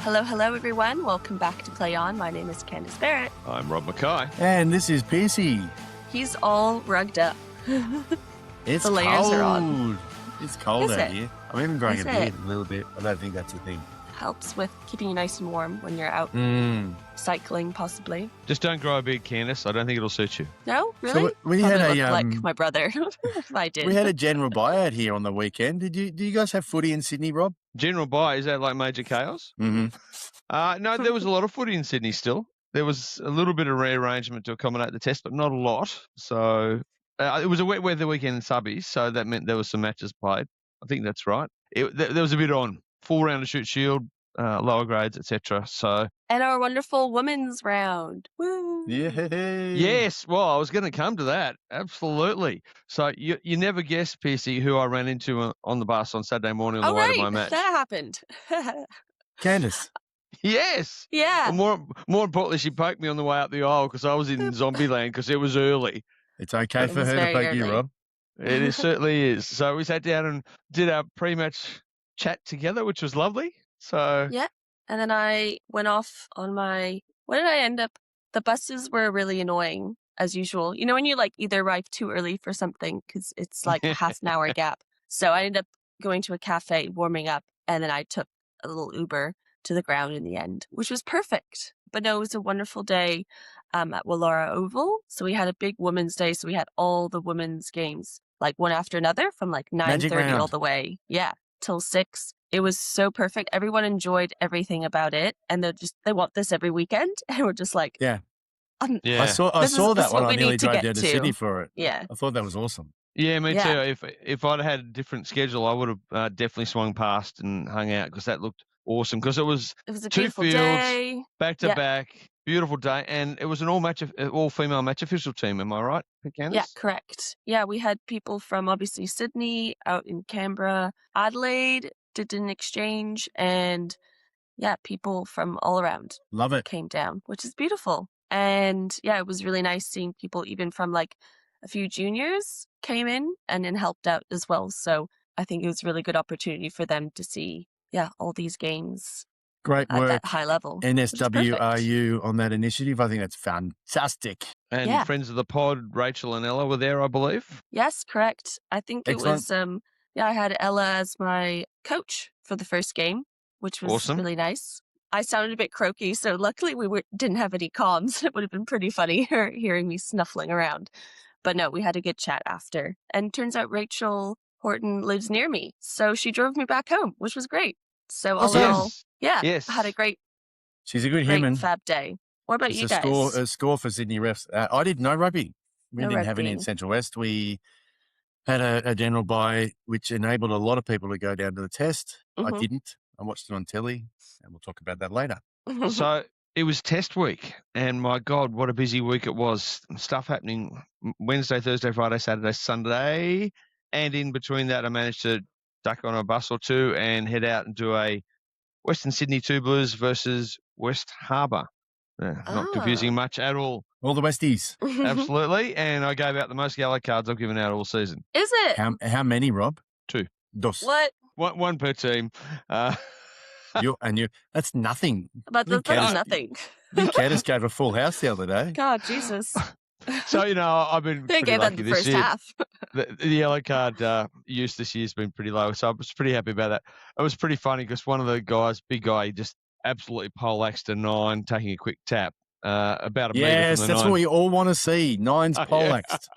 Hello, everyone. Welcome back to Play On. My name is Candace Barrett. I'm Rob Mackay. And this is Pearcey. He's all rugged up. It's The layers cold. are on. It's cold Is out it? here. I'm even growing Is a it? beard a little bit. I don't think that's a thing. Helps with keeping you nice and warm when you're out cycling, possibly. Just don't grow a beard, Candace. I don't think it'll suit you. No? Really? So we Probably had look like my brother if I did. we had a general buyout here on the weekend. Do you guys have footy in Sydney, Rob? General buy, is that like major chaos? Mm-hmm. No, there was a lot of footy in Sydney still. There was a little bit of rearrangement to accommodate the test, but not a lot. So it was a wet weather weekend in subbies, so that meant there was some matches played. I think that's right. There was a bit on. 4-rounder shoot shield, lower grades, etc. So And our wonderful women's round. Woo! Yeah. yes, well, I was going to come to that. Absolutely. So you never guess, Pearcey, who I ran into on the bus on Saturday morning on the way to my match. That happened. Candace. Yes. Yeah. Well, more importantly, she poked me on the way up the aisle because I was in zombie land because it was early. It's okay It for was her to very poke you, early. Rob. It certainly is. So we sat down and did our pre-match chat together, which was lovely. So Yeah. And then I went off on my... What did I end up? The buses were really annoying, as usual. You know when you either arrive too early for something because it's like a half an hour gap. So I ended up going to a cafe, warming up, and then I took a little Uber to the ground in the end, which was perfect. But no, it was a wonderful day at Woollahra Oval. So we had a big Women's Day. So we had all the women's games, one after another from Magic 9:30 round. all the way. Yeah, till 6. It was so perfect. Everyone enjoyed everything about it. And they want this every weekend. And we're just like, Yeah. yeah. I saw This that is one. what I we nearly need to drove get down to to. Sydney for it. yeah. I thought that was awesome. Yeah, me Yeah. too. If I'd had a different schedule, I would have definitely swung past and hung out because that looked awesome. Because it was It was a two beautiful fields, day. back to Yeah. back, beautiful day, and it was an all-female match official team. Am I right, Candace? Yeah, correct. Yeah, we had people from obviously Sydney, out in Canberra, Adelaide, did an exchange, and yeah, people from all around Love it. came down, which is beautiful. And yeah, it was really nice seeing people even from a few juniors came in and then helped out as well. So I think it was a really good opportunity for them to see, all these games Great at work. that high level. which is perfect. NSWRU on that initiative. I think that's fantastic. And Yeah. friends of the pod, Rachel and Ella were there, I believe. Yes, correct. I think Excellent. it was, I had Ella as my coach for the first game, which was Awesome. really nice. I sounded a bit croaky, so luckily we didn't have any comms. It would have been pretty funny hearing me snuffling around. But no, we had a good chat after. And turns out Rachel Horton lives near me, so she drove me back home, which was great. So all in all, yeah, Yes. I had a great She's a good human. fab day. What about It's you a guys? score for Sydney refs. I didn't know rugby. We No didn't have any in rugby. Central West. We had a general buy, which enabled a lot of people to go down to the test. I Mhm. didn't. I watched it on telly, and we'll talk about that later. So it was test week, and my God, what a busy week it was. Stuff happening Wednesday, Thursday, Friday, Saturday, Sunday. And in between that, I managed to duck on a bus or two and head out and do a Western Sydney Two Blues versus West Harbour. Not confusing much at all. All the Westies. Absolutely. And I gave out the most yellow cards I've given out all season. Is it? How many, Rob? 2. Dos. What? One per team. You. That's nothing. But You that's can't- nothing. Candace gave a full house the other day. God, Jesus. So, I've been They pretty gave that lucky the this first year. half. The yellow card use this year has been pretty low, so I was pretty happy about that. It was pretty funny because one of the guys, big guy, he just absolutely poleaxed a 9, taking a quick tap about a metre Yes, from the that's 9. what we all want to see. Nine's Oh, yeah. poleaxed.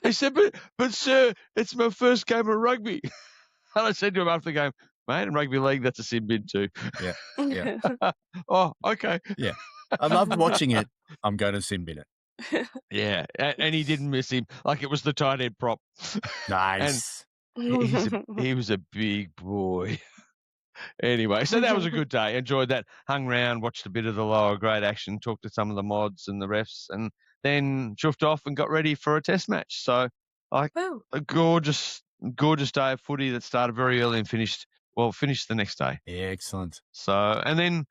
He said, but sir, it's my first game of rugby. And I said to him after the game, mate, in rugby league, that's a sin bin too. Yeah. Oh, okay. I loved watching it. I'm going to sin bin it. Yeah, and he didn't miss him. Like it was the tight end prop. Nice. He was a big boy. Anyway, so that was a good day. Enjoyed that. Hung around, watched a bit of the lower grade action, talked to some of the mods and the refs, and then chuffed off and got ready for a test match. So, Woo. a gorgeous day of footy that started very early and finished the next day. Yeah, excellent. So, and then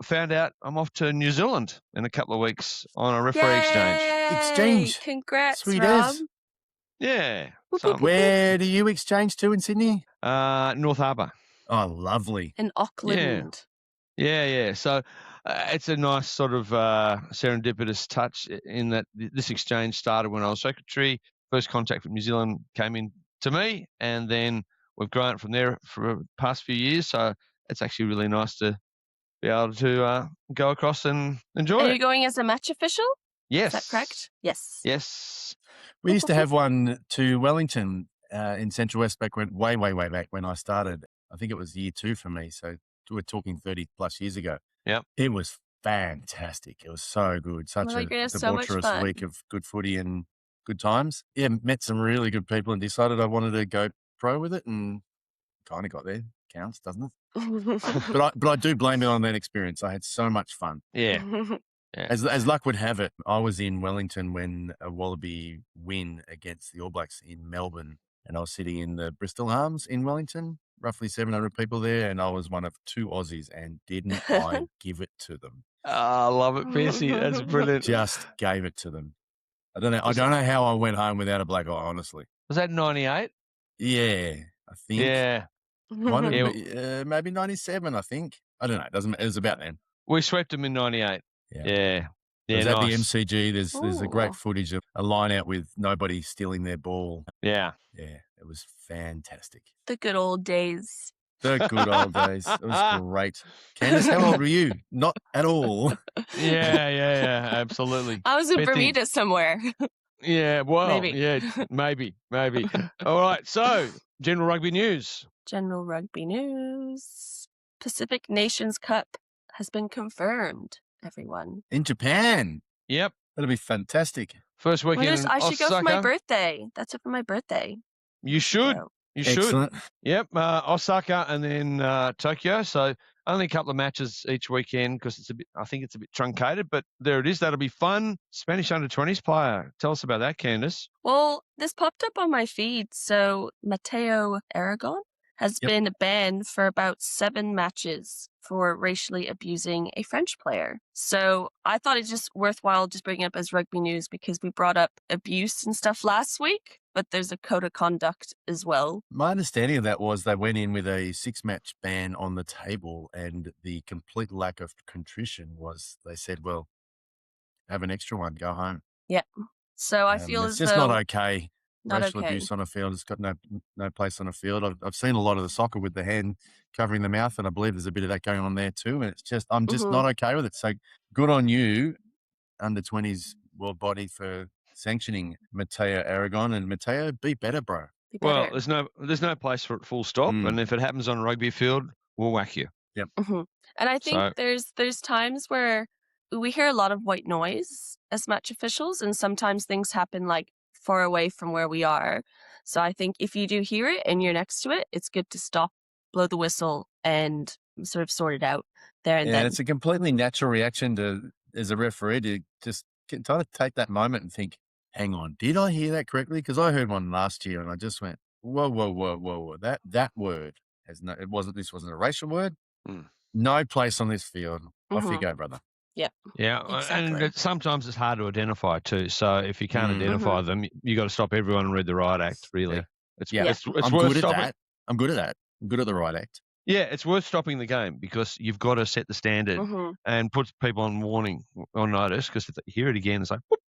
found out I'm off to New Zealand in a couple of weeks on a referee exchange. Yay! Exchange. Congrats, Sweet Rob. as. Yeah. So, Where do you exchange to in Sydney? North Harbour. Oh, lovely. In Auckland. Yeah. So it's a nice sort of serendipitous touch in that this exchange started when I was secretary. First contact from New Zealand came in to me, and then we've grown it from there for the past few years. So it's actually really nice to be able to go across and enjoy Are it. you going as a match official? Yes. Is that correct? Yes. Yes. We used to have one to Wellington in Central West back way back when I started. I think it was year 2 for me. So we're talking 30 plus years ago. Yep. It was fantastic. It was so good. Such a so much debaucherous fun. week of good footy and good times. Yeah, met some really good people and decided I wanted to go pro with it, and kind of got there. Counts, doesn't it? But I do blame it on that experience. I had so much fun. Yeah. As luck would have it, I was in Wellington when a Wallaby win against the All Blacks in Melbourne, and I was sitting in the Bristol Arms in Wellington, roughly 700 people there, and I was one of 2 Aussies, and didn't I give it to them? I love it, Pearcey. That's brilliant. Just gave it to them. I don't know how I went home without a black eye, honestly. Was that 98? Yeah, I think. Yeah. Maybe 97, I think. I don't know. It was about then. We swept them in 98. Yeah. It was at the nice. MCG. There's a great footage of a line out with nobody stealing their ball. Yeah. Yeah, it was fantastic. The good old days. The good old days. It was great. Candace, how old were you? Not at all. Yeah, absolutely. I was in Bermuda somewhere. Yeah, well, Maybe. Yeah, maybe. All right, so general rugby news. General rugby news. Pacific Nations Cup has been confirmed, everyone. In Japan. Yep. That'll be fantastic. First weekend in I should go for my Osaka. birthday. That's it for my birthday. You should. So. You should. Excellent. Yep, Osaka and then Tokyo. So only a couple of matches each weekend because I think it's a bit truncated, but there it is. That'll be fun. Spanish under-20s player. Tell us about that, Candace. Well, this popped up on my feed. So Mateo Aragon has been banned for about 7 matches for racially abusing a French player. So I thought it's just worthwhile just bringing up as rugby news because we brought up abuse and stuff last week, but there's a code of conduct as well. My understanding of that was they went in with a 6-match ban on the table, and the complete lack of contrition was they said, well, have an extra one, go home. Yeah. So I feel it's as just though... not okay. Not racial okay. abuse on a field. It's got no place on a field. I've seen a lot of the soccer with the hand covering the mouth, and I believe there's a bit of that going on there too. And it's just, I'm just not okay with it. So good on you, under 20s world body, for sanctioning Mateo Aragon. And Mateo, be better, bro. Well, there's no place for it, full stop. And if it happens on a rugby field, we'll whack you. Yep. And I think there's times where we hear a lot of white noise as match officials, and sometimes things happen like far away from where we are. So I think if you do hear it and you're next to it, it's good to stop, blow the whistle, and sort of sort it out there and then. It's a completely natural reaction to, as a referee, to just try to take that moment and think, hang on, did I hear that correctly? Because I heard one last year and I just went, whoa. That word this wasn't a racial word. No place on this field. Off you go, brother. Yeah, exactly. And sometimes it's hard to identify too. So if you can't identify them, you got to stop everyone and read the Riot Act. Really, it's I'm worth good stopping. at that. I'm good at that. I'm good at the Riot Act. Yeah, it's worth stopping the game because you've got to set the standard and put people on warning, on notice. Because if they hear it again, it's like, whoop,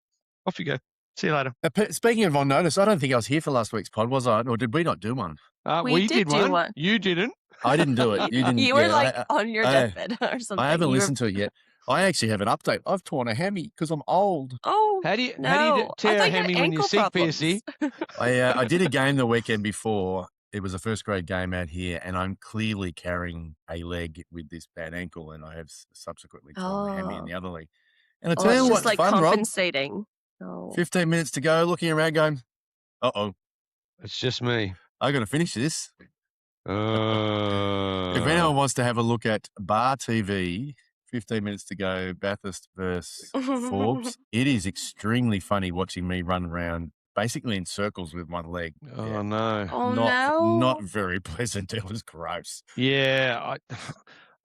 off you go. See you later. Speaking of on notice, I don't think I was here for last week's pod, was I? Or did we not do one? We did one. You didn't. I didn't do it. You didn't. You were on your deathbed or something. I haven't listened to it yet. I actually have an update. I've torn a hammy because I'm old. Oh, how do you tear a hammy when you're sick, Pearcey? I did a game the weekend before. It was a first grade game out here, and I'm clearly carrying a leg with this bad ankle, and I have subsequently torn the hammy in the other leg. And I tell you what's like fun, compensating. Rob. 15 minutes to go, looking around, going, it's just me. I got to finish this. If anyone wants to have a look at Bar TV, 15 minutes to go, Bathurst versus Forbes, it is extremely funny watching me run around basically in circles with one leg. Oh, no. Not very pleasant. It was gross. Yeah.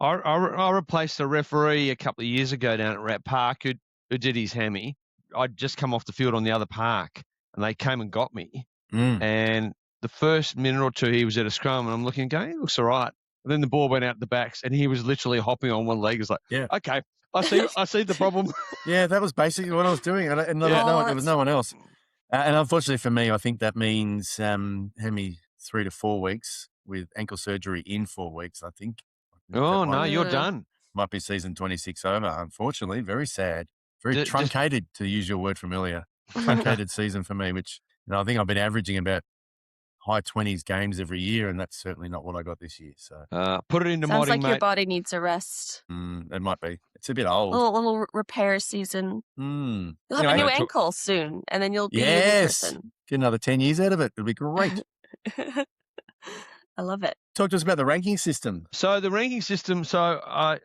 I replaced a referee a couple of years ago down at Rat Park who did his hammy. I'd just come off the field on the other park and they came and got me. And the first minute or two he was at a scrum and I'm looking going, he looks all right. And then the ball went out the backs, and he was literally hopping on one leg. It's like, Yeah. okay, I see the problem. Yeah, that was basically what I was doing. And there was no one else. And unfortunately for me, I think that means how many 3 to 4 weeks with ankle surgery in 4 weeks, I think. Oh, no, you're done. Might be season 26 over, unfortunately. Very sad. Very truncated, to use your word from earlier. Truncated season for me, which I think I've been averaging about high 20s games every year, and that's certainly not what I got this year. So put it into Sounds modding, like mate. your body needs a rest. It might be. It's a bit old. A little repair season. You'll have a new ankle soon, and then you'll be a new person. Get another 10 years out of it. It'll be great. I love it. Talk to us about the ranking system. So the ranking system, I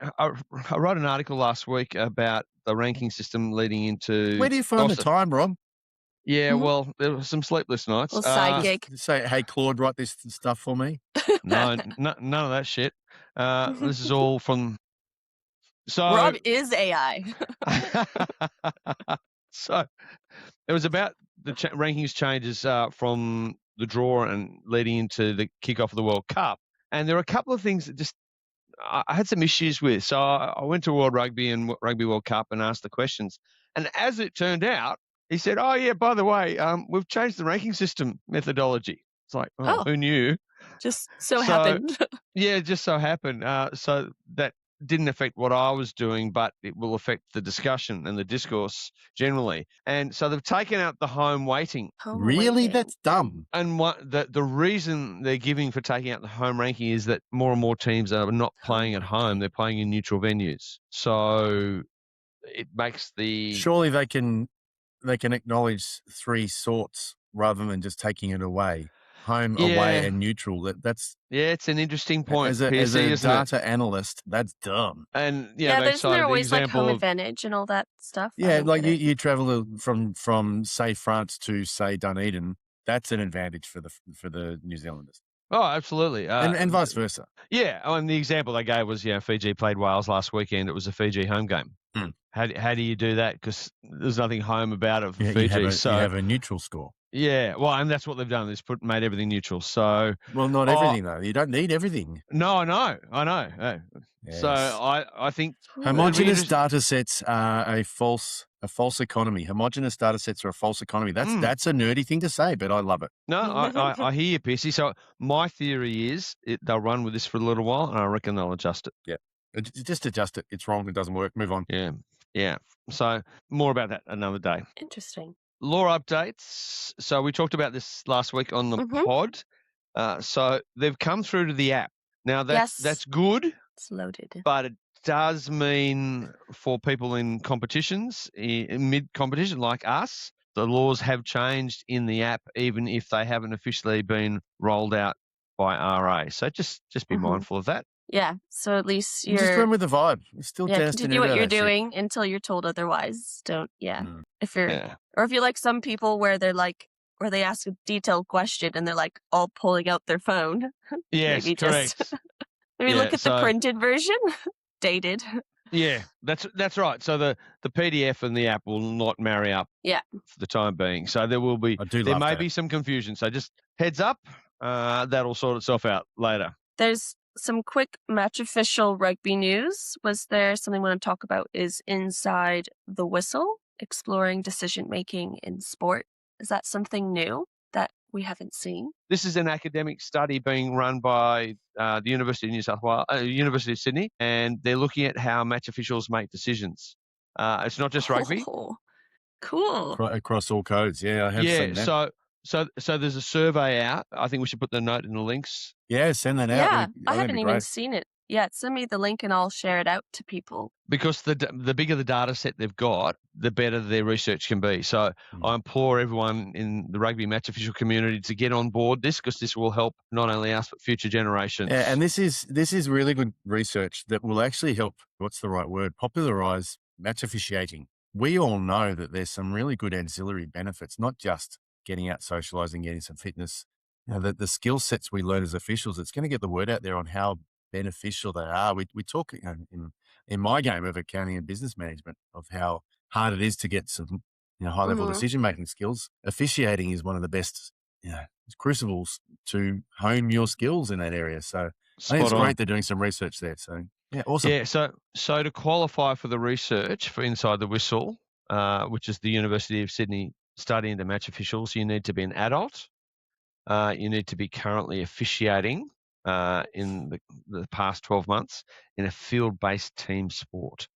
wrote an article last week about the ranking system leading into... Where do you find the time, Rob? Yeah, well, there were some sleepless nights. Little side gig. Say, hey, Claude, write this stuff for me. No, none of that shit. This is all from... So Rob is AI. So it was about the rankings changes from the draw and leading into the kickoff of the World Cup. And there are a couple of things that just I had some issues with. So I went to World Rugby and Rugby World Cup and asked the questions. And as it turned out, he said, oh, yeah, by the way, we've changed the ranking system methodology. It's like, who knew? Just so happened. Yeah, just so happened. So that didn't affect what I was doing, but it will affect the discussion and the discourse generally. And so they've taken out the home weighting. Really? That's dumb. And the reason they're giving for taking out the home ranking is that more and more teams are not playing at home. They're playing in neutral venues. So it makes the... Surely they can acknowledge 3 sorts rather than just taking it away. Home, away, and neutral. That's it's an interesting point. As a data analyst, that's dumb. And there's there always like home advantage and all that stuff. Yeah, like you travel from say France to say Dunedin. That's an advantage for the New Zealanders. Oh, absolutely. And vice versa. Yeah. And the example they gave was, Fiji played Wales last weekend. It was a Fiji home game. How do you do that? Because there's nothing home about it for Fiji. You have a neutral score. Yeah, well, and that's what they've done. They've made everything neutral. So, well, not everything though. You don't need everything. No, I know. Yes. So I think homogeneous data sets are a false economy. Homogeneous data sets are a false economy. That's a nerdy thing to say, but I love it. No, I hear you, Pearcey. So my theory is they'll run with this for a little while, and I reckon they'll adjust it. Yeah, just adjust it. It's wrong. It doesn't work. Move on. Yeah. So more about that another day. Interesting. Law updates. So we talked about this last week on the pod. So they've come through to the app. Now that's good. It's loaded. But it does mean for people in competitions, in mid-competition like us, the laws have changed in the app, even if they haven't officially been rolled out by RA. So just be mindful of that. Yeah, so at least you're... Just run with the vibe. Still continue what you're doing until you're told otherwise. Don't, If you're... Or if you're like some people where they're like, where they ask a detailed question and they're like all pulling out their phone. Yes, maybe correct. Maybe look at the printed version. Dated. Yeah, that's right. So the PDF and the app will not marry up for the time being. So there may be some confusion. So just heads up, that'll sort itself out later. There's some quick match official rugby news. Was there something we want to talk about is Inside the Whistle, exploring decision-making in sport. Is that something new that we haven't seen? This is an academic study being run by the University of New South Wales, University of Sydney, and they're looking at how match officials make decisions. It's not just rugby. Oh, cool. Across all codes. Yeah, I have seen that. So there's a survey out. I think we should put the note in the links. Yeah, send that out. Yeah, I haven't even seen it yet. Send me the link and I'll share it out to people. Because the bigger the data set they've got, the better their research can be. So I implore everyone in the rugby match official community to get on board this, because this will help not only us but future generations. Yeah, and this is really good research that will actually help. What's the right word? Popularize match officiating. We all know that there's some really good ancillary benefits, not just getting out, socializing, getting some fitness. The skill sets we learn as officials, it's going to get the word out there on how beneficial they are. We talk in my game of accounting and business management of how hard it is to get some high level decision making skills. Officiating is one of the best crucibles to hone your skills in that area. So I think it's Spot on. great they're doing some research there. So, yeah, awesome. Yeah, so to qualify for the research for Inside the Whistle, which is the University of Sydney study into match officials, you need to be an adult. You need to be currently officiating in the past 12 months in a field-based team sport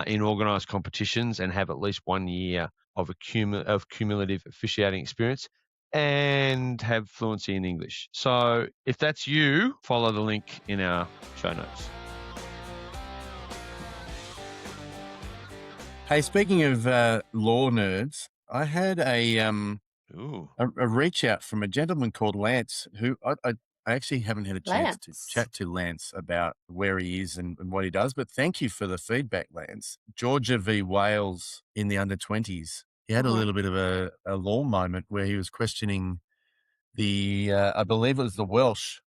in organised competitions and have at least 1 year of cumulative officiating experience and have fluency in English. So if that's you, follow the link in our show notes. Hey, speaking of law nerds, I had a reach out from a gentleman called Lance, who I actually haven't had a chance to chat to Lance about where he is and what he does, but thank you for the feedback, Lance. Georgia v. Wales in the under-20s. He had a little bit of a law moment where he was questioning I believe it was the Welsh,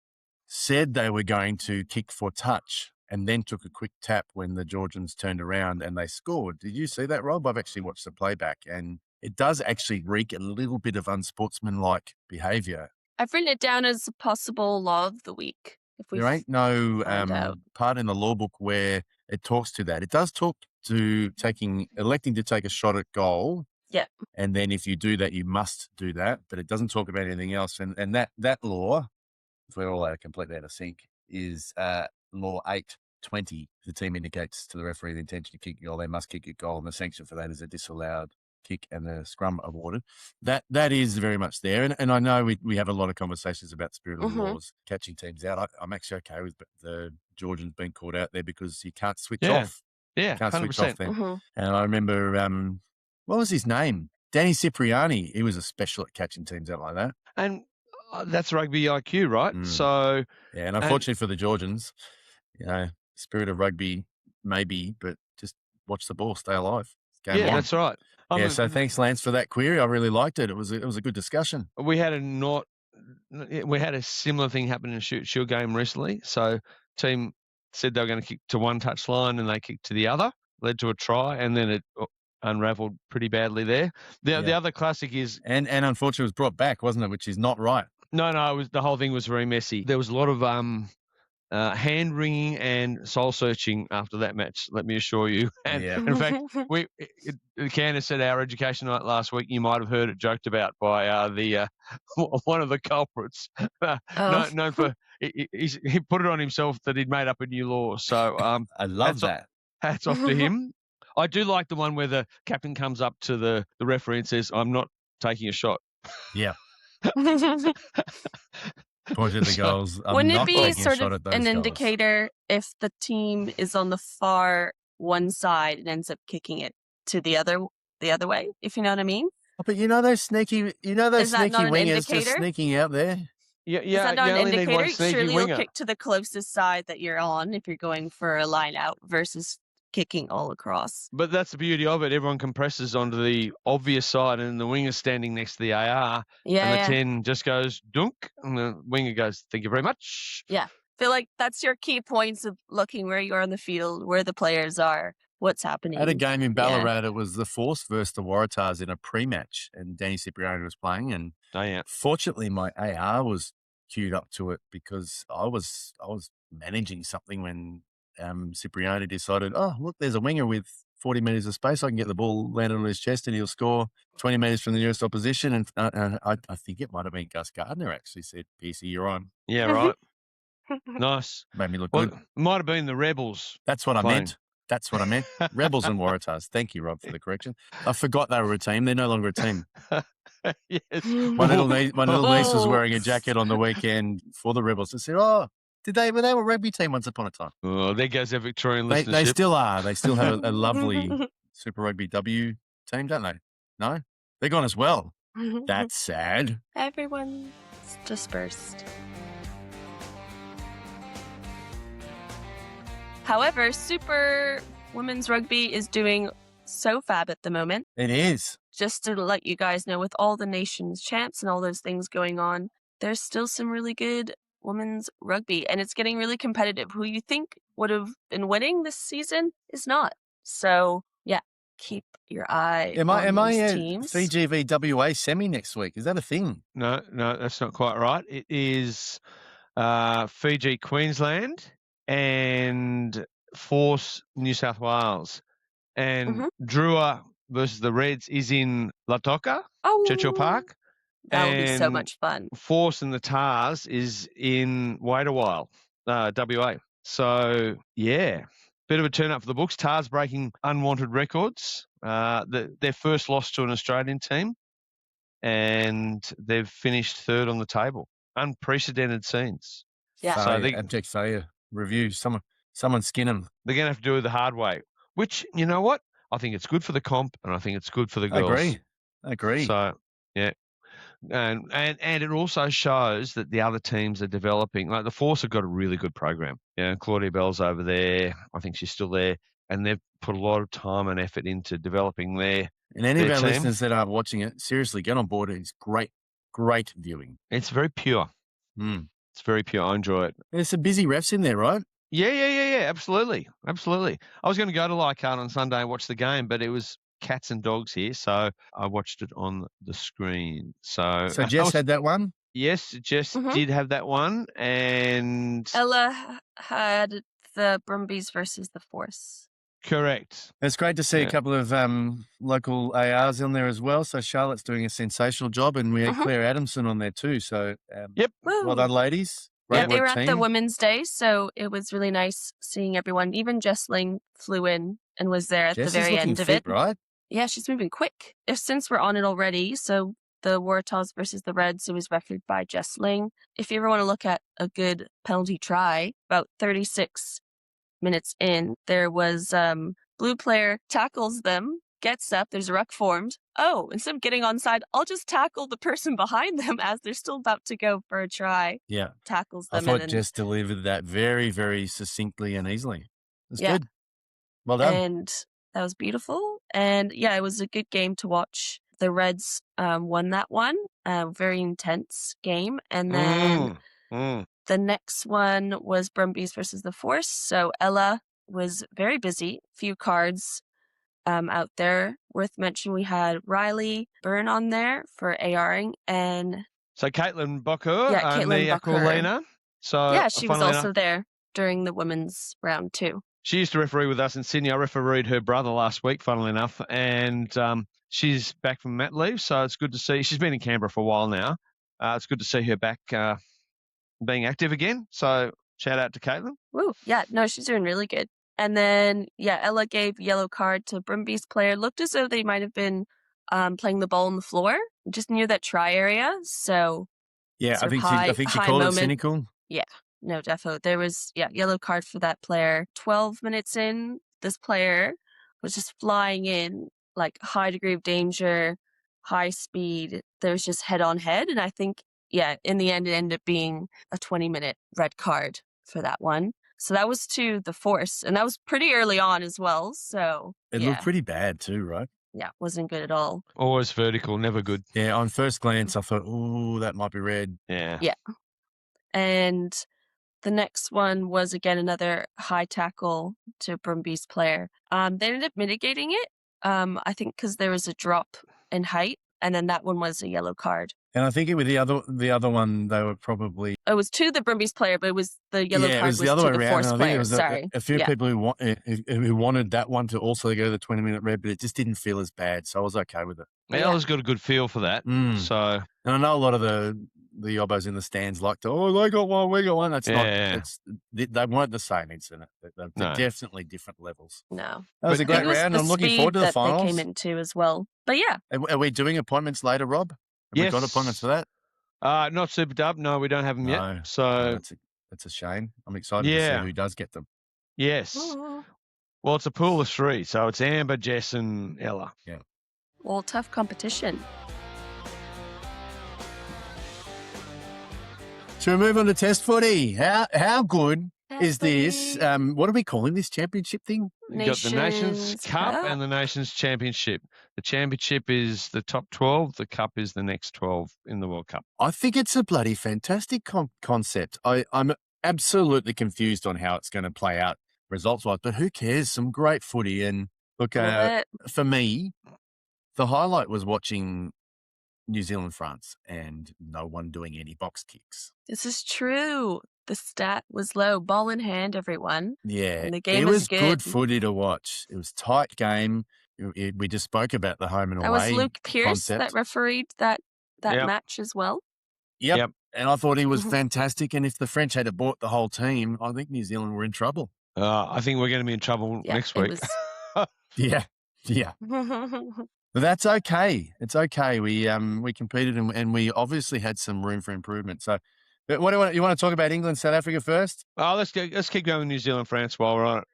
said they were going to kick for touch and then took a quick tap when the Georgians turned around and they scored. Did you see that, Rob? I've actually watched the playback, and it does actually reek a little bit of unsportsmanlike behaviour. I've written it down as a possible law of the week. There ain't no part in the law book where it talks to that. It does talk to electing to take a shot at goal. Yeah. And then if you do that, you must do that, but it doesn't talk about anything else. And that law, if we're all completely out of sync, is law 820. The team indicates to the referee the intention to kick a goal, they must kick a goal, and the sanction for that is a disallowed kick and the scrum awarded. That is very much there. And I know we have a lot of conversations about spirit of the laws, catching teams out. I'm actually okay with the Georgians being called out there because you can't switch off. Yeah, can't 100%. switch off them. And I remember, what was his name? Danny Cipriani. He was a special at catching teams out like that. And that's rugby IQ, right? So yeah, and unfortunately for the Georgians, spirit of rugby maybe, but just watch the ball, stay alive. That's right. So thanks, Lance, for that query. I really liked it. It was a good discussion. We had a similar thing happen in a shield game recently. So team said they were going to kick to one touch line and they kicked to the other, led to a try, and then it unravelled pretty badly there. The other classic is... And unfortunately it was brought back, wasn't it, which is not right. No, the whole thing was very messy. There was a lot of hand-wringing and soul-searching after that match, let me assure you. And in fact, Candace said our education night last week, you might have heard it joked about by one of the culprits, known for... He put it on himself that he'd made up a new law. So I love that. Hats off to him. I do like the one where the captain comes up to the referee and says, "I'm not taking a shot." Yeah. Point at the goals. Wouldn't it be sort of an indicator if the team is on the far one side and ends up kicking it to the other way, if you know what I mean? But those sneaky wingers just sneaking out there. Yeah. Is that not an indicator? Surely winger. You'll kick to the closest side that you're on if you're going for a line out versus kicking all across. But that's the beauty of it. Everyone compresses onto the obvious side and the winger's standing next to the AR. And the 10 just goes dunk and the winger goes, "Thank you very much." Yeah. I feel like that's your key points of looking where you are on the field, where the players are, what's happening. At a game in Ballarat, it was the Force versus the Waratahs in a pre-match, and Danny Cipriani was playing. And fortunately, my AR was queued up to it because I was managing something when Cipriani decided, oh, look, there's a winger with 40 metres of space. I can get the ball landed on his chest and he'll score 20 metres from the nearest opposition. And I think it might have been Gus Gardner actually said, "Pearcey, you're on." Yeah, right. Nice. Made me look good. It might have been the Rebels. That's what I meant. Rebels and Waratahs. Thank you, Rob, for the correction. I forgot they were a team. They're no longer a team. Yes. My little niece was wearing a jacket on the weekend for the Rebels. I said, "Oh, were they a rugby team once upon a time?" Oh, there goes their Victorian listenership. They still are. They still have a lovely Super Rugby W team, don't they? No? They're gone as well. That's sad. Everyone's dispersed. However, Super Women's Rugby is doing so fab at the moment. It is. Just to let you guys know, with all the nations champs and all those things going on, there's still some really good women's rugby, and it's getting really competitive. Who you think would have been winning this season is not. So, keep your eye on these teams. Fiji v WA semi next week? Is that a thing? No, that's not quite right. It is Fiji, Queensland, and Force, New South Wales. And Drua versus the Reds is in Lautoka, Churchill Park. That will be so And much fun. Force and the Tars is in Waratahs, WA. So, yeah, bit of a turn up for the books. Tars breaking unwanted records. Their first loss to an Australian team, and they've finished third on the table. Unprecedented scenes. Yeah. So abject failure. Review. Someone skin them. They're going to have to do it the hard way, which, you know what? I think it's good for the comp, and I think it's good for the girls. I agree. So, yeah. And it also shows that the other teams are developing. Like the Force have got a really good program. Yeah, Claudia Bell's over there. I think she's still there, and they've put a lot of time and effort into developing their. And any of our team. listeners that are watching it, seriously, get on board. It's great viewing. It's very pure. It's very pure. I enjoy it. There's some busy refs in there, right? Yeah. Absolutely. I was going to go to Leichhardt on Sunday and watch the game, but it was cats and dogs here, so I watched it on the screen. So Jess had that one? Yes, Jess did have that one, and Ella had the Brumbies versus the Force. Correct. It's great to see a couple of local ARs in there as well. So Charlotte's doing a sensational job, and we had Claire Adamson on there too. So well done, ladies. Yeah, they were at the Women's Day, so it was really nice seeing everyone. Even Jessling flew in and was there at the very end of it. Right? Yeah, she's moving quick. Since we're on it already, so the Waratahs versus the Reds, it was refereed by Jessling. If you ever want to look at a good penalty try, about 36 minutes in, there was blue player tackles them, gets up, there's a ruck formed. Oh, instead of getting onside, I'll just tackle the person behind them as they're still about to go for a try. Yeah. Tackles them. I thought Jess delivered that very, very succinctly and easily. It's good. Well done. And that was beautiful. And yeah, it was a good game to watch. The Reds won that one. Very intense game. And then the next one was Brumbies versus the Force. So Ella was very busy. Few cards out there. Worth mentioning, we had Riley Byrne on there for ARing, and so Caitlin Bocker, Caitlin Aquilina. So yeah, she was also there during the women's round too. She used to referee with us in Sydney. I refereed her brother last week, funnily enough, and she's back from mat leave, so it's good to see. She's been in Canberra for a while now. It's good to see her back being active again. So shout out to Caitlin. Woo, yeah, no, she's doing really good. And then, Ella gave yellow card to Brumbies player. Looked as though they might have been playing the ball on the floor, just near that try area. So, yeah, I think she called it cynical. Yeah, no, defo. There was, yellow card for that player. 12 minutes in, this player was just flying in, like high degree of danger, high speed. There was just head on head. And I think, in the end, it ended up being a 20-minute red card for that one. So that was to the Force, and that was pretty early on as well. So it looked pretty bad too, right? Yeah, wasn't good at all. Always vertical, never good. Yeah, on first glance, I thought, oh, that might be red. Yeah. Yeah. And the next one was, again, another high tackle to Brumbies player. They ended up mitigating it, I think, because there was a drop in height, and then that one was a yellow card. And I think it was the other one, they were probably... It was to the Brumbies player, but it was the yellow card was the other way to the around. Force player. Sorry. A few people who wanted that one to also go the 20-minute red, but it just didn't feel as bad, so I was okay with it. Ella's got a good feel for that. So, and I know a lot of the yobbos in the stands like to, they got one, we got one. That's not. They weren't the same incident. They're definitely different levels. No, that was a great round. I'm looking forward to the finals. They came into as well. But yeah, are we doing appointments later, Rob? Have we got appointments for that? Not Super Dub. No, we don't have them yet. So that's a shame. I'm excited to see who does get them. Yes. Well, it's a pool of three, so it's Amber, Jess, and Ella. Yeah. Well, tough competition. Shall we move on to Test footy? How good is this? What are we calling this championship thing? You've got the Nations Cup and the Nations Championship. The championship is the top 12. The cup is the next 12 in the World Cup. I think it's a bloody fantastic concept. I'm absolutely confused on how it's going to play out results-wise, but who cares? Some great footy. And look, for me, the highlight was watching New Zealand, France, and no one doing any box kicks. This is true. The stat was low. Ball in hand, everyone. Yeah, And the game it was was good good. footy to watch. It was tight game. We just spoke about the home and That was away Luke Pearce that concept. refereed that Yep. match as well. Yep. And I thought he was Mhm. fantastic. And if the French had bought the whole team, I think New Zealand were in trouble. I think we're going to be in trouble Yeah, next it week. was. Yeah. But that's okay. It's okay. We competed and we obviously had some room for improvement. So, but what do you want to talk about England, South Africa first? Let's keep going with New Zealand, France while we're on it.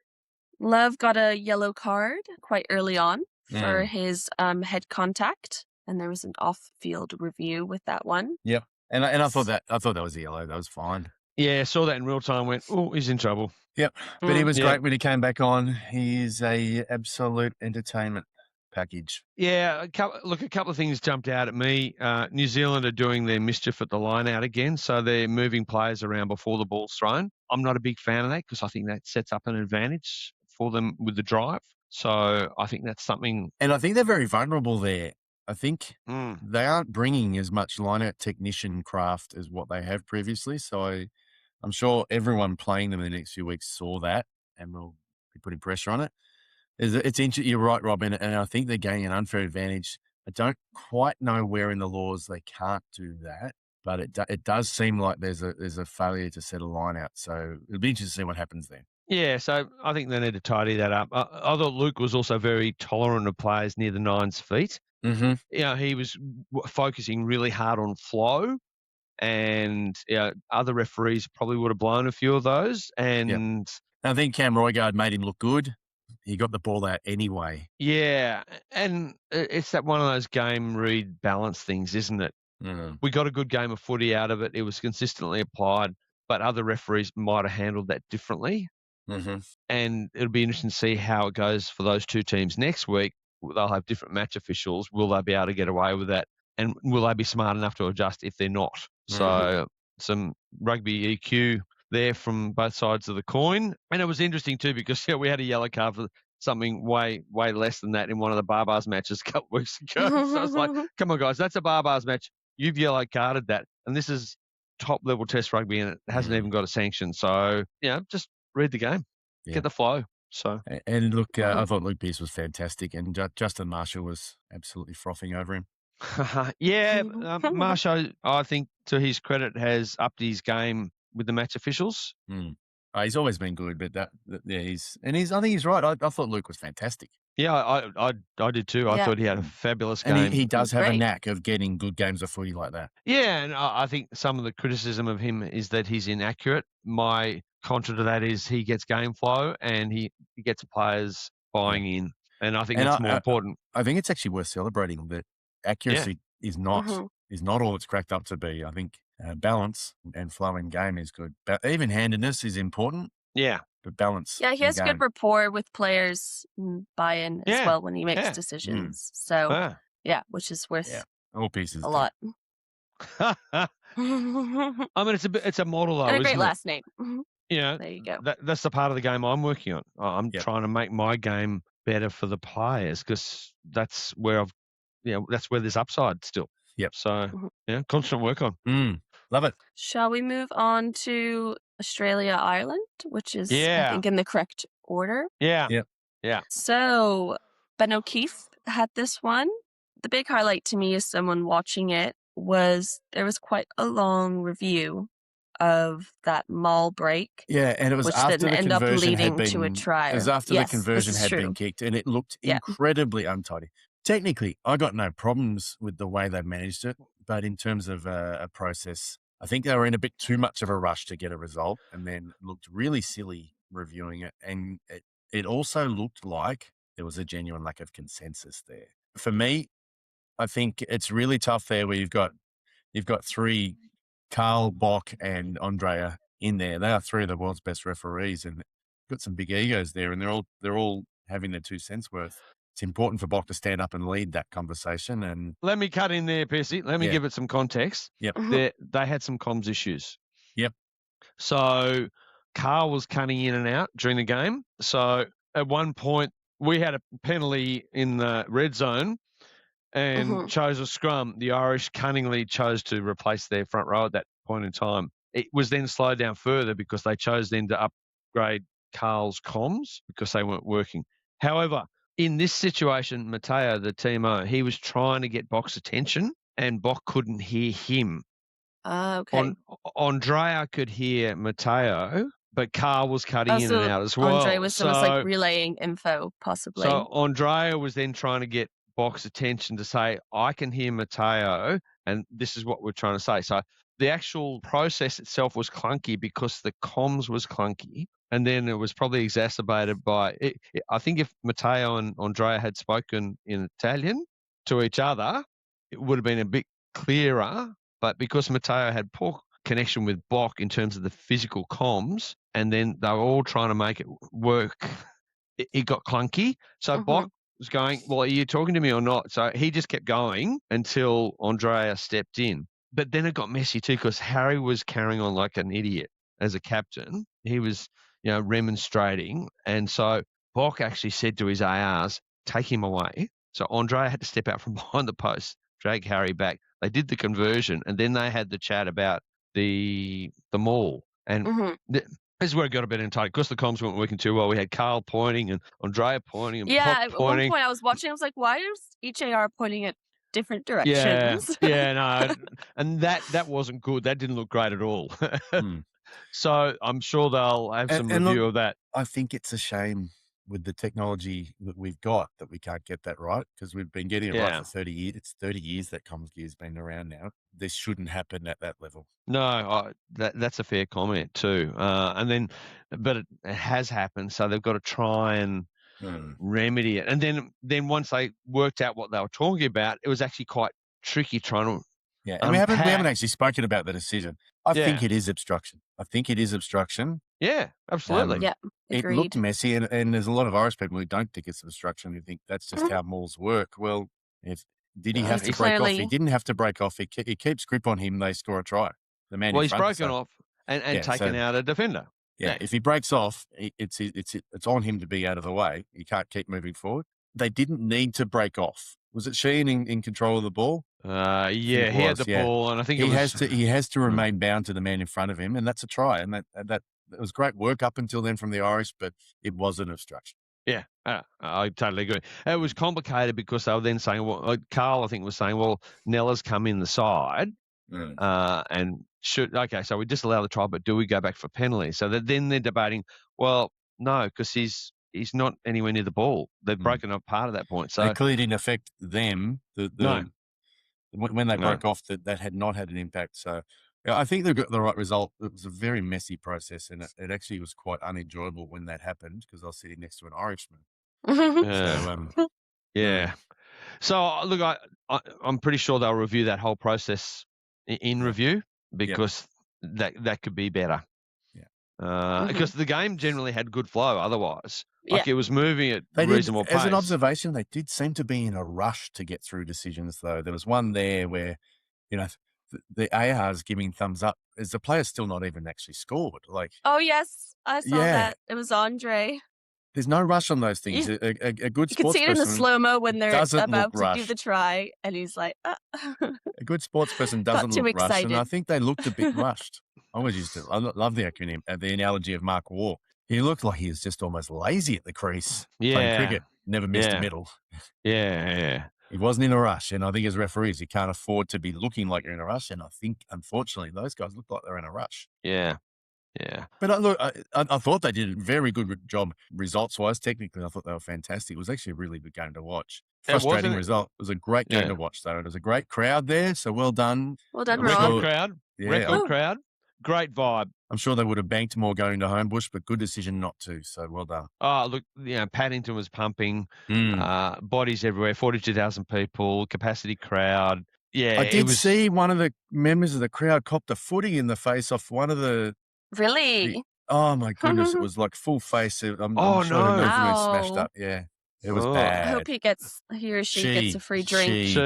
Love got a yellow card quite early on for his head contact, and there was an off-field review with that one. Yep. And I thought that was a yellow. That was fine. Yeah, saw that in real time. Went, oh, he's in trouble. Yep. But he was Yeah. great when he came back on. He's a absolute entertainment package. Yeah, a couple of things jumped out at me. New Zealand are doing their mischief at the line out again, so they're moving players around before the ball's thrown. I'm not a big fan of that because I think that sets up an advantage for them with the drive. So I think that's something. And I think they're very vulnerable there. I think they aren't bringing as much line-out technician craft as what they have previously. So I'm sure everyone playing them in the next few weeks saw that and will be putting pressure on it. It's interesting. You're right, Robin, and I think they're gaining an unfair advantage. I don't quite know where in the laws they can't do that, but it does seem like there's a failure to set a line out. So it'll be interesting to see what happens there. Yeah, so I think they need to tidy that up. I thought Luke was also very tolerant of players near the 9's feet. Mm-hmm. You know, he was focusing really hard on flow, and other referees probably would have blown a few of those. And I think Cam Roygaard made him look good. He got the ball out anyway. Yeah, and it's that one of those game read balance things, isn't it? We got a good game of footy out of it. It was consistently applied, but other referees might have handled that differently. Mm-hmm. And it'll be interesting to see how it goes for those two teams next week. They'll have different match officials. Will they be able to get away with that? And will they be smart enough to adjust if they're not? So some rugby EQ there from both sides of the coin. And it was interesting too because we had a yellow card for something way less than that in one of the Barbars matches a couple of weeks ago. So it's like, come on guys, that's a Barbars match. You've yellow carded that. And this is top level test rugby and it hasn't even got a sanction. So, just read the game, get the flow. So, and look, I thought Luke Pearce was fantastic, and Justin Marshall was absolutely frothing over him. Marshall, I think to his credit, has upped his game with the match officials. He's always been good, but I think he's right. I thought Luke was fantastic. Yeah, I did too. I thought he had a fabulous game. And he does have a knack of getting good games of footy like that. Yeah, and I think some of the criticism of him is that he's inaccurate. My contra to that is he gets game flow and he gets players buying in. And I think that's more important. I think it's actually worth celebrating that accuracy is not all it's cracked up to be. I think balance and flow in game is good. But even-handedness is important. Yeah. But balance. Yeah, he has good rapport with players, buy-in as well when he makes decisions. So, which is worth all pieces a lot. I mean, it's a model though. And a great isn't last name. There you go. That's the part of the game I'm working on. I'm trying to make my game better for the players because that's where that's where there's upside still. Yep. So constant work on. Love it. Shall we move on to Australia, Ireland, which is I think in the correct order? Yeah. So Ben O'Keefe had this one. The big highlight to me as someone watching it was there was quite a long review of that maul break. Yeah, and it was after the conversion had been to a try. It was after the conversion had been kicked, and it looked incredibly untidy. Technically, I got no problems with the way they managed it, but in terms of a process, I think they were in a bit too much of a rush to get a result, and then looked really silly reviewing it. And it also looked like there was a genuine lack of consensus there. For me, I think it's really tough there where you've got three, Carl, Bock, and Andrea in there. They are three of the world's best referees, and got some big egos there, and they're all having their 2 cents worth. It's important for Bock to stand up and lead that conversation. And let me cut in there, Pearcey. Let me give it some context. Yep. They had some comms issues. Yep. So Carl was cutting in and out during the game. So at one point we had a penalty in the red zone and chose a scrum. The Irish cunningly chose to replace their front row at that point in time. It was then slowed down further because they chose then to upgrade Carl's comms because they weren't working. However, in this situation, Matteo, the TMO, he was trying to get Bok's attention and Bok couldn't hear him. Okay. Andrea could hear Matteo, but Carl was cutting in and out as well. Andre was almost like relaying info, possibly. So Andrea was then trying to get Bok's attention to say, I can hear Matteo, and this is what we're trying to say. So the actual process itself was clunky because the comms was clunky, and then it was probably exacerbated by I think if Matteo and Andrea had spoken in Italian to each other, it would have been a bit clearer. But because Matteo had poor connection with Bok in terms of the physical comms, and then they were all trying to make it work, it got clunky. So Bok was going, well, are you talking to me or not? So he just kept going until Andrea stepped in. But then it got messy too because Harry was carrying on like an idiot as a captain. He was, remonstrating. And so Bok actually said to his ARs, take him away. So Andrea had to step out from behind the post, drag Harry back. They did the conversion, and then they had the chat about the maul. And this is where it got a bit entitled because the comms weren't working too well. We had Carl pointing and Andrea pointing and Bok pointing. At one point I was watching, I was like, why is each AR pointing at different directions? No. And that wasn't good. That didn't look great at all. So I'm sure they'll have some review of that. I think it's a shame with the technology that we've got that we can't get that right because we've been getting it right for 30 years. It's 30 years that comms gear's been around now. This shouldn't happen at that level. No, that's a fair comment too. But it has happened, so they've got to try and remedy it. And then once they worked out what they were talking about, it was actually quite tricky trying to. Yeah, and we haven't actually spoken about the decision. I think it is obstruction. Yeah, absolutely. It looked messy, and there's a lot of Irish people who don't think it's obstruction, who think that's just how mauls work. Well, did he have to break off? He didn't have to break off. He keeps grip on him, they score a try. The man he's broken off and taken out a defender. Yeah, if he breaks off, it's on him to be out of the way. He can't keep moving forward. They didn't need to break off. Was it Sheehan in control of the ball? He had the ball, and I think he has to remain bound to the man in front of him, and that's a try. And that was great work up until then from the Irish, but it was an obstruction. Yeah, I totally agree. It was complicated because they were then saying, well, Carl, I think, was saying, well, Nella's come in the side, and so we disallow the try, but do we go back for penalty? So then they're debating, well, no, because he's not anywhere near the ball. They've broken up part of that point. So it clearly didn't affect them. When they broke off, that had not had an impact. So I think they got the right result. It was a very messy process, and it actually was quite unenjoyable when that happened because I was sitting next to an Irishman. So look, I'm pretty sure they'll review that whole process in review because that could be better. Because the game generally had good flow otherwise. It was moving at reasonable pace. As an observation, they did seem to be in a rush to get through decisions, though. There was one there where, the AR's giving thumbs up as the player's still not even actually scored. Oh, yes, I saw that. It was Andre. There's no rush on those things. A good sports person. You can see it in the slow-mo when they're about to do the try, and he's like, A good sports person doesn't look rushed, and I think they looked a bit rushed. I love the analogy of Mark Waugh. He looked like he was just almost lazy at the crease playing cricket. Never missed a middle. He wasn't in a rush, and I think as referees, you can't afford to be looking like you're in a rush, and I think, unfortunately, those guys look like they're in a rush. Yeah. But I thought they did a very good job results-wise. Technically, I thought they were fantastic. It was actually a really good game to watch. Frustrating result. It was a great game to watch, though. It was a great crowd there, so well done. Well done, Rob. Record crowd. Great vibe. I'm sure they would have banked more going to Homebush, but good decision not to. So well done. Oh, look, Paddington was pumping, bodies everywhere, 42,000 people, capacity crowd. Yeah, I did see one of the members of the crowd copped a footy in the face off one of the. Really? Oh my goodness! It was like full face. I'm sure smashed up. Yeah, it was bad. I hope he or she gets a free drink.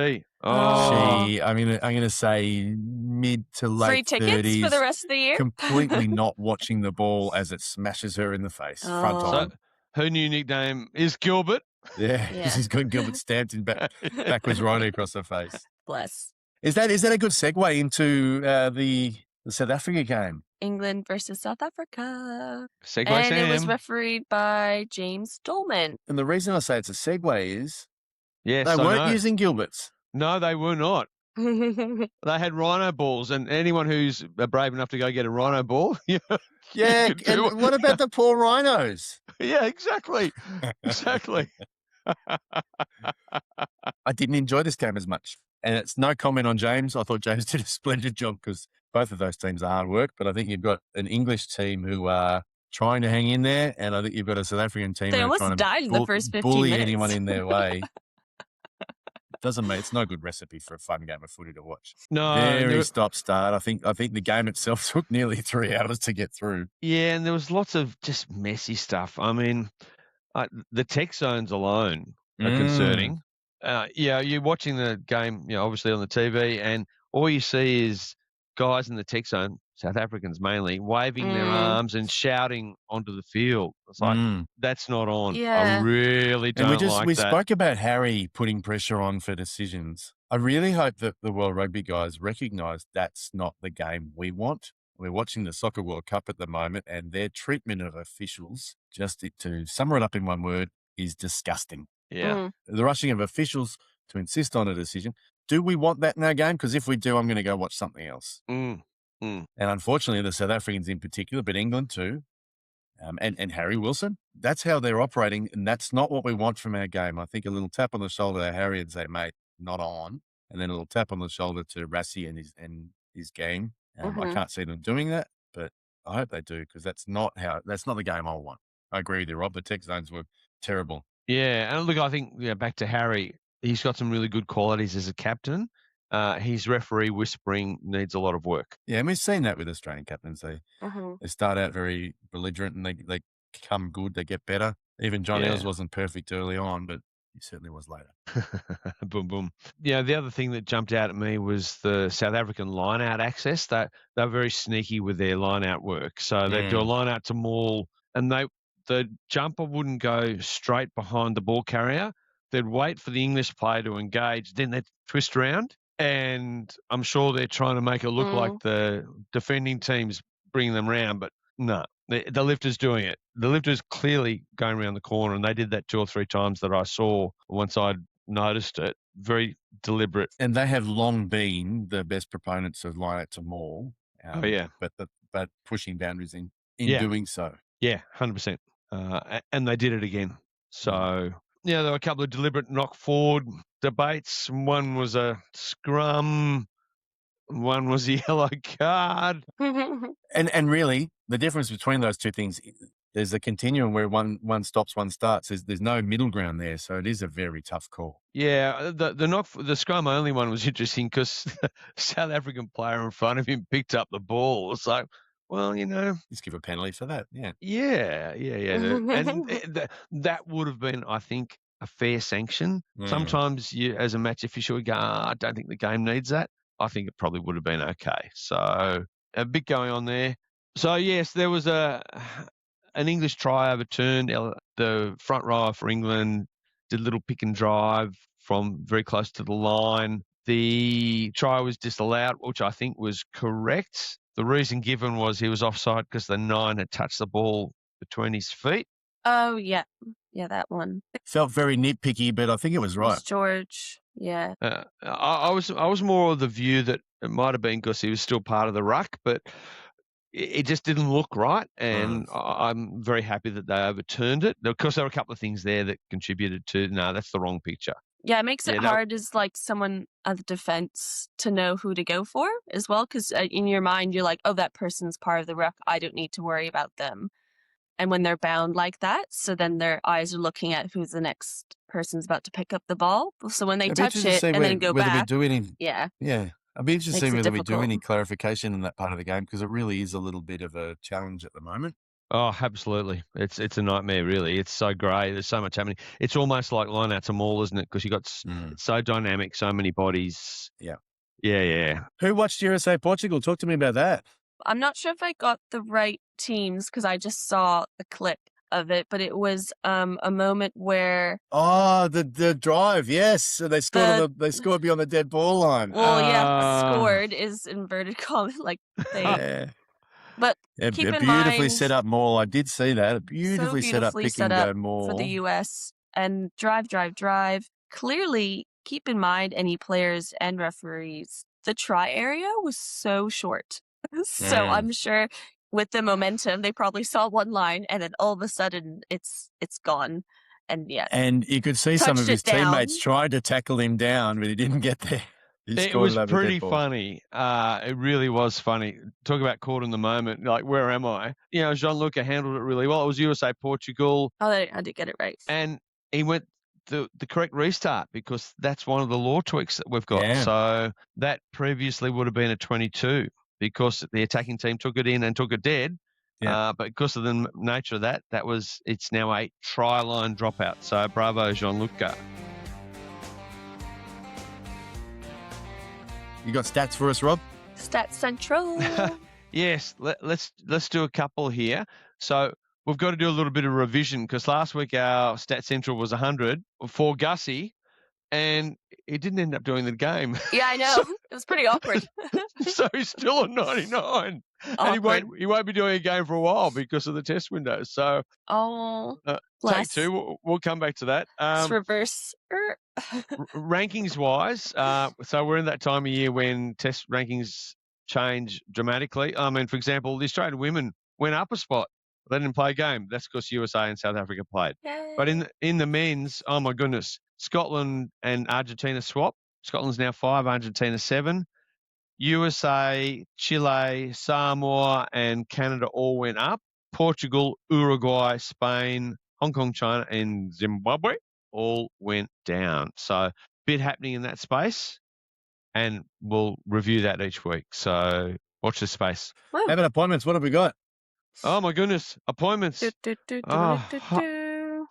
I'm gonna say mid to late free tickets 30s, for the rest of the year. Completely not watching the ball as it smashes her in the face front on. So her new nickname is Gilbert, Yeah, Yeah. she's got Gilbert stamped in backwards Rhino across her face. Bless. Is that a good segue into the South Africa game? England versus South Africa. Segue And it was Sam. refereed by James Dolman. And the reason I say it's a segue is Yes, they I weren't know. using Gilberts. No, they were not. They had Rhino balls, and anyone who's brave enough to go get a Rhino ball, Yeah, could do and it. what about the poor Rhinos? Yeah, exactly. Exactly. I didn't enjoy this game as much. And it's no comment on James. I thought James did a splendid job because both of those teams are hard work. But I think you've got an English team who are trying to hang in there. And I think you've got a South African team They who are almost trying to died in the first 15 bully minutes. anyone in their way. Doesn't mean it's no good recipe for a fun game of footy to watch. No, Very stop-start. I think the game itself took nearly 3 hours to get through. yeah, and there was lots of just messy stuff. I mean, the tech zones alone are concerning. Yeah, you're watching the game, obviously on the TV, and all you see is guys in the tech zone, South Africans mainly, waving their arms and shouting onto the field. It's like, that's not on. Yeah. I really don't And we that. spoke about Harry putting pressure on for decisions. I really hope that the World Rugby guys recognise that's not the game we want. We're watching the Soccer World Cup at the moment, and their treatment of officials, just to sum it up in one word, is disgusting. Yeah. The rushing of officials to insist on a decision. Do we want that in our game? Because if we do, I'm going to go watch something else. And unfortunately, the South Africans in particular, but England too, and Harry Wilson, that's how they're operating, and that's not what we want from our game. I think a little tap on the shoulder to Harry and say, mate, not on, and then a little tap on the shoulder to Rassie and his game. I can't see them doing that, but I hope they do, because that's not the game I want. I agree with you, Rob. The tech zones were terrible. Yeah, and look, I think back to Harry, he's got some really good qualities as a captain. His referee whispering needs a lot of work. Yeah, and we've seen that with Australian captains. They start out very belligerent, and they come good, they get better. Even John Eales wasn't perfect early on, but he certainly was later. Boom, boom. Yeah, the other thing that jumped out at me was the South African line-out access. They're very sneaky with their line-out work. So they'd do a line-out to maul, and the jumper wouldn't go straight behind the ball carrier. They'd wait for the English player to engage, then they'd twist around. And I'm sure they're trying to make it look like the defending team's bringing them round, but no, the lifter's doing it. The lifter's clearly going around the corner, and they did that 2 or 3 times that I saw once I'd noticed it. Very deliberate. And they have long been the best proponents of line out to maul. But pushing boundaries in doing so. Yeah, 100%. And they did it again. So, there were a couple of deliberate knock forward debates. One was a scrum. One was a yellow card. And really, the difference between those two things, there's a continuum where one stops, one starts. There's no middle ground there, so it is a very tough call. Yeah, the scrum only one was interesting because the South African player in front of him picked up the ball. It's like, well, just give a penalty for that. Yeah. And that would have been, I think, a fair sanction. Sometimes you, as a match official, go, I don't think the game needs that. I think it probably would have been okay. So a bit going on there. So yes, there was an English try overturned. The front rower for England did a little pick and drive from very close to the line. The try was disallowed, which I think was correct. The reason given was he was offside because the 9 had touched the ball between his feet. Oh, yeah. Yeah, that one. Felt very nitpicky, but I think it was right. It was George, yeah. I was more of the view that it might have been because he was still part of the ruck, but it just didn't look right, and I'm very happy that they overturned it. Of course, there were a couple of things there that contributed to, no, that's the wrong picture. Yeah, it makes it hard as like someone at the defense to know who to go for as well, because in your mind, you're like, oh, that person's part of the ruck. I don't need to worry about them. And when they're bound like that, so then their eyes are looking at who the next person's about to pick up the ball. So when they touch it and then go back. Yeah. I'd be interested to see whether we do any clarification in that part of the game, because it really is a little bit of a challenge at the moment. Oh, absolutely. It's a nightmare, really. It's so grey. There's so much happening. It's almost like line out to maul, isn't it? Because it's so dynamic, so many bodies. Yeah. Yeah. Who watched USA Portugal? Talk to me about that. I'm not sure if I got the right teams because I just saw a clip of it, but it was a moment where Oh, the drive, yes. So they scored beyond the dead ball line. scored is inverted commas, like they. Yeah. But Yeah, keep a in beautifully mind, set up maul. I did see that. A so beautifully set up beautifully pick set and up go maul. for the US and drive. Clearly, keep in mind any players and referees. The try area was so short. So I'm sure with the momentum, they probably saw one line and then all of a sudden it's gone. And yeah, And you could see some of touched his it down. teammates tried to tackle him down, but he didn't get there. He It scored was it over the pretty dead ball. funny. It really was funny. Talk about caught in the moment. Like, where am I? You know, Gianluca handled it really well. It was USA Portugal, Oh, I did get it right. and he went the correct restart because that's one of the law tweaks that we've got. Yeah. So that previously would have been a 22 because the attacking team took it in and took it dead. Yeah. But because of the nature of that, it's now a try line dropout. So bravo, Gianluca. You got stats for us, Rob? Stats Central. Yes, let's do a couple here. So we've got to do a little bit of revision because last week our Stat Central was 100 for Gussie, and he didn't end up doing the game. Yeah, I know. It was pretty awkward. So he's still on 99. Awkward. And he won't be doing a game for a while because of the test window. So take bless. 2. We'll come back to that. It's reverse. Rankings wise, so we're in that time of year when test rankings change dramatically. I mean, for example, the Australian women went up a spot. They didn't play a game. That's because USA and South Africa played. Yay. But in the men's, oh my goodness, Scotland and Argentina swap. Scotland's now 5, Argentina 7. USA, Chile, Samoa, and Canada all went up. Portugal, Uruguay, Spain, Hong Kong, China, and Zimbabwe all went down. So bit happening in that space, and we'll review that each week. So watch this space. How about appointments? What have we got? Oh my goodness, appointments.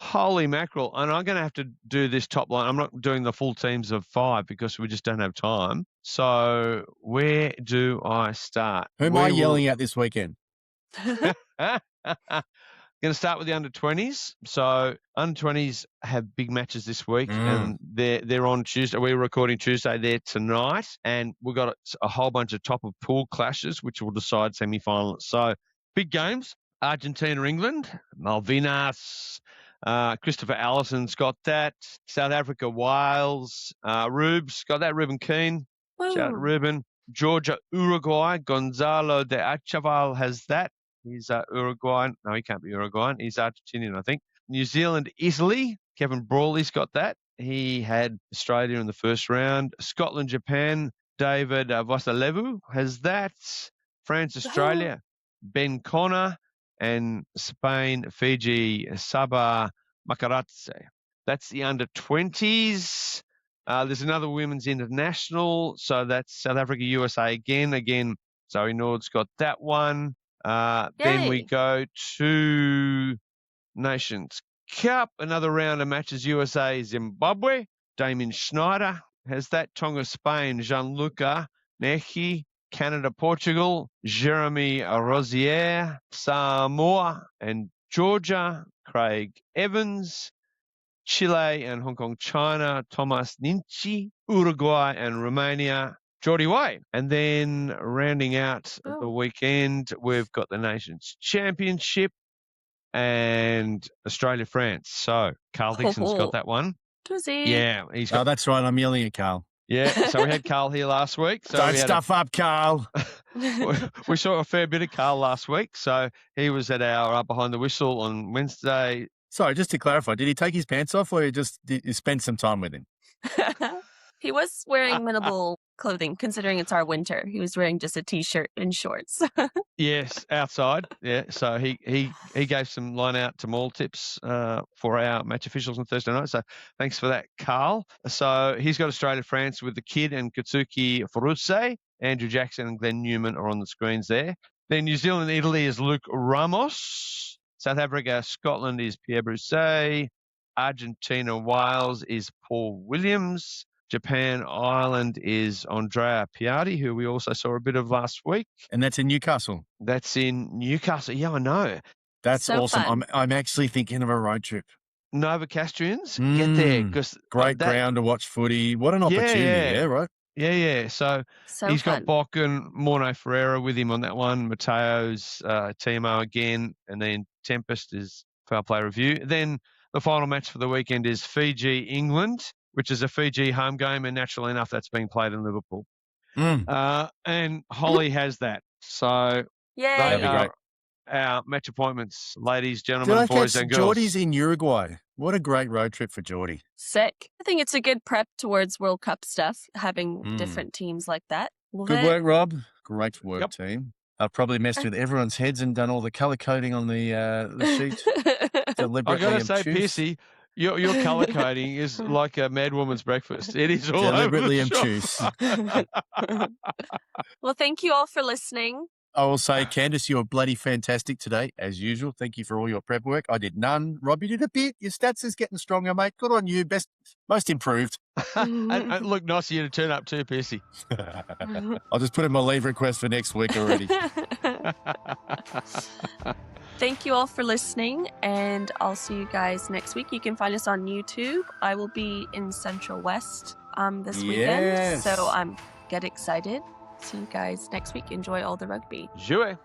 Holy mackerel. And I'm going to have to do this top line. I'm not doing the full teams of 5 because we just don't have time. So where do I start? Who am I yelling at this weekend? Going to start with the under-20s. So under-20s have big matches this week, and they're on Tuesday. We're recording Tuesday. They're tonight, and we've got a whole bunch of top-of-pool clashes, which will decide semi-finalists. So big games. Argentina, England, Malvinas. Christopher Allison's got that. South Africa, Wales. Rubes got that. Ruben Keane. Shout out to Ruben. Georgia, Uruguay. Gonzalo de Achaval has that. He's Uruguayan. No, he can't be Uruguayan. He's Argentinian, I think. New Zealand, Italy. Kevin Brawley's got that. He had Australia in the first round. Scotland, Japan. David Vasalevu has that. France, Australia. Ben Connor. And Spain, Fiji, Sabah Makaradze. That's the under-20s. There's another women's international. So that's South Africa, USA again. Zoe Nord's got that one. Then we go to Nations Cup. Another round of matches, USA, Zimbabwe. Damien Schneider has that. Tonga, Spain, Gianluca Nechi. Canada, Portugal, Jeremy Rosier, Samoa and Georgia, Craig Evans, Chile and Hong Kong, China, Thomas Ninchi, Uruguay and Romania, Geordie Way. And then rounding out the weekend, we've got the Nations Championship and Australia, France. So Carl Dixon's got that one. Does he? Yeah. He's got... Oh, that's right. I'm yelling at Carl. Yeah, so we had Carl here last week. So don't stuff up, Carl. We saw a fair bit of Carl last week. So he was at our Behind the Whistle on Wednesday. Sorry, just to clarify, did he take his pants off or you spend some time with him? He was wearing minimal clothing, considering it's our winter. He was wearing just a T-shirt and shorts. Yes, outside. Yeah, so he gave some line out to mall tips for our match officials on Thursday night. So thanks for that, Carl. So he's got Australia, France with the kid and Katsuki Furuse. Andrew Jackson and Glenn Newman are on the screens there. Then New Zealand, Italy is Luke Ramos. South Africa, Scotland is Pierre Brousset. Argentina, Wales is Paul Williams. Japan, Ireland is Andrea Piatti, who we also saw a bit of last week. And that's in Newcastle. That's in Newcastle. Yeah, I know. That's So awesome. fun. I'm actually thinking of a road trip. Nova Castrians, get there because Great ground to watch footy. What an opportunity, yeah, right? Yeah. So he's got fun. Bock and Morno Ferreira with him on that one. Mateo's Timo again, and then Tempest is foul play review. Then the final match for the weekend is Fiji England, which is a Fiji home game, and naturally enough, that's being played in Liverpool. And Holly has that. So Yay. That'd be great. Our match appointments, ladies, Did gentlemen, I boys, catch and girls. Geordie's in Uruguay? What a great road trip for Geordie. Sick. I think it's a good prep towards World Cup stuff, having different teams like that. Good work, Rob. Great work, Yep. team. I've probably messed with everyone's heads and done all the colour coding on the sheet. Deliberately I got to say, obtuse. Pearcey, your colour coding is like a mad woman's breakfast. It is all Deliberately over the obtuse. Well, thank you all for listening. I will say, Candace, you're bloody fantastic today, as usual. Thank you for all your prep work. I did none. Rob, you did a bit. Your stats is getting stronger, mate. Good on you. Most improved. and look, nice of you to turn up too, Pearcey. I'll just put in my leave request for next week already. Thank you all for listening, and I'll see you guys next week. You can find us on YouTube. I will be in Central West this weekend, so get excited. See you guys next week. Enjoy all the rugby. Jouer.